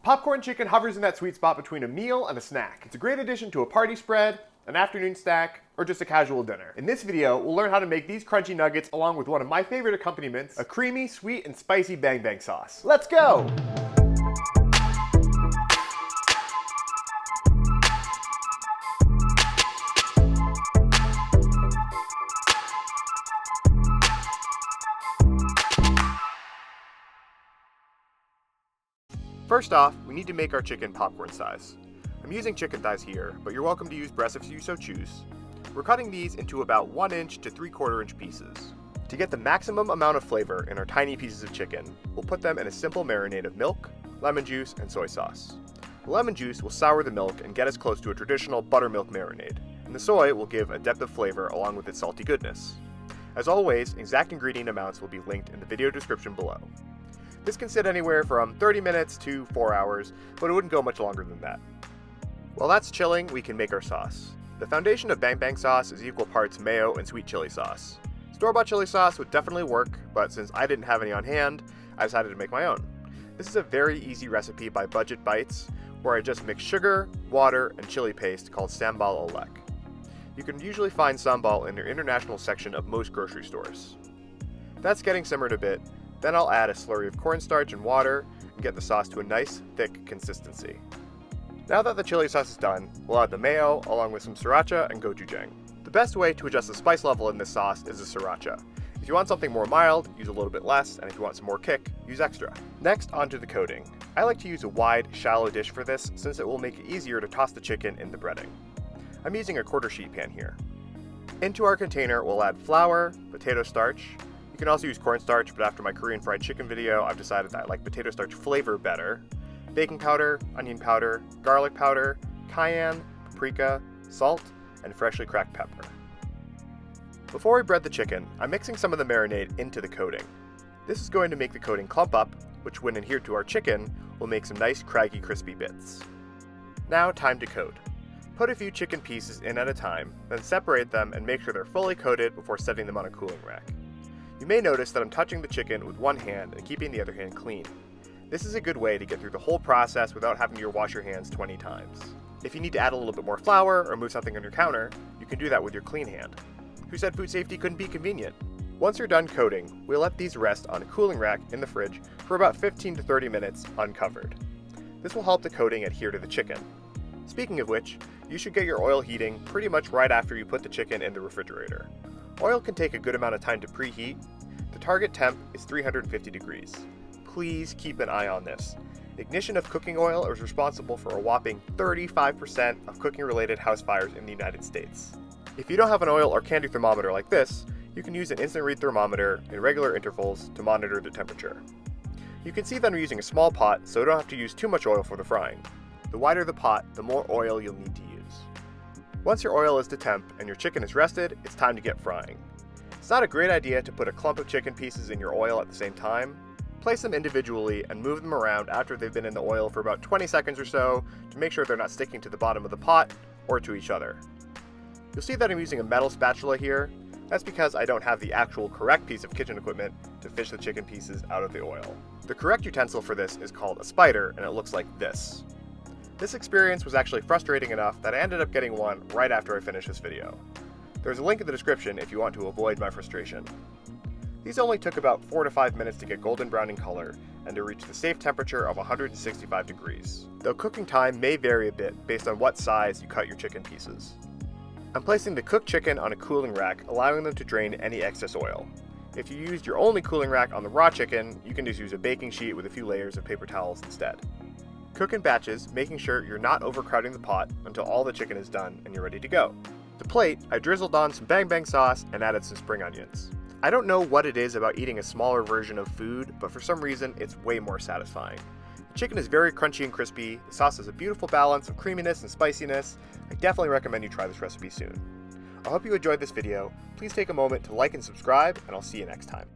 Popcorn chicken hovers in that sweet spot between a meal and a snack. It's a great addition to a party spread, an afternoon snack, or just a casual dinner. In this video, we'll learn how to make these crunchy nuggets along with one of my favorite accompaniments, a creamy, sweet, and spicy bang bang sauce. Let's go! First off, we need to make our chicken popcorn size. I'm using chicken thighs here, but you're welcome to use breasts if you so choose. We're cutting these into about 1 inch to 3/4 inch pieces. To get the maximum amount of flavor in our tiny pieces of chicken, we'll put them in a simple marinade of milk, lemon juice, and soy sauce. The lemon juice will sour the milk and get us close to a traditional buttermilk marinade, and the soy will give a depth of flavor along with its salty goodness. As always, exact ingredient amounts will be linked in the video description below. This can sit anywhere from 30 minutes to 4 hours, but it wouldn't go much longer than that. While that's chilling, we can make our sauce. The foundation of bang bang sauce is equal parts mayo and sweet chili sauce. Store-bought chili sauce would definitely work, but since I didn't have any on hand, I decided to make my own. This is a very easy recipe by Budget Bites, where I just mix sugar, water, and chili paste called sambal olek. You can usually find sambal in their international section of most grocery stores. That's getting simmered a bit. Then I'll add a slurry of cornstarch and water and get the sauce to a nice, thick consistency. Now that the chili sauce is done, we'll add the mayo along with some sriracha and gochujang. The best way to adjust the spice level in this sauce is the sriracha. If you want something more mild, use a little bit less, and if you want some more kick, use extra. Next, onto the coating. I like to use a wide, shallow dish for this since it will make it easier to toss the chicken in the breading. I'm using a 1/4 sheet pan here. Into our container, we'll add flour, potato starch. You can also use cornstarch, but after my Korean fried chicken video, I've decided that I like potato starch flavor better. Baking powder, onion powder, garlic powder, cayenne, paprika, salt, and freshly cracked pepper. Before we bread the chicken, I'm mixing some of the marinade into the coating. This is going to make the coating clump up, which when adhered to our chicken, will make some nice craggy crispy bits. Now time to coat. Put a few chicken pieces in at a time, then separate them and make sure they're fully coated before setting them on a cooling rack. You may notice that I'm touching the chicken with one hand and keeping the other hand clean. This is a good way to get through the whole process without having to wash your hands 20 times. If you need to add a little bit more flour or move something on your counter, you can do that with your clean hand. Who said food safety couldn't be convenient? Once you're done coating, we'll let these rest on a cooling rack in the fridge for about 15 to 30 minutes uncovered. This will help the coating adhere to the chicken. Speaking of which, you should get your oil heating pretty much right after you put the chicken in the refrigerator. Oil can take a good amount of time to preheat. The target temp is 350 degrees. Please keep an eye on this. Ignition of cooking oil is responsible for a whopping 35% of cooking-related house fires in the United States. If you don't have an oil or candy thermometer like this, you can use an instant read thermometer in regular intervals to monitor the temperature. You can see that I'm using a small pot, so I don't have to use too much oil for the frying. The wider the pot, the more oil you'll need to use. Once your oil is to temp and your chicken is rested, it's time to get frying. It's not a great idea to put a clump of chicken pieces in your oil at the same time. Place them individually and move them around after they've been in the oil for about 20 seconds or so to make sure they're not sticking to the bottom of the pot or to each other. You'll see that I'm using a metal spatula here. That's because I don't have the actual correct piece of kitchen equipment to fish the chicken pieces out of the oil. The correct utensil for this is called a spider, and it looks like this. This experience was actually frustrating enough that I ended up getting one right after I finished this video. There's a link in the description if you want to avoid my frustration. These only took about 4 to 5 minutes to get golden brown in color and to reach the safe temperature of 165 degrees, though cooking time may vary a bit based on what size you cut your chicken pieces. I'm placing the cooked chicken on a cooling rack, allowing them to drain any excess oil. If you used your only cooling rack on the raw chicken, you can just use a baking sheet with a few layers of paper towels instead. Cook in batches, making sure you're not overcrowding the pot until all the chicken is done and you're ready to go. To plate, I drizzled on some bang bang sauce and added some spring onions. I don't know what it is about eating a smaller version of food, but for some reason it's way more satisfying. The chicken is very crunchy and crispy, the sauce has a beautiful balance of creaminess and spiciness. I definitely recommend you try this recipe soon. I hope you enjoyed this video. Please take a moment to like and subscribe, and I'll see you next time.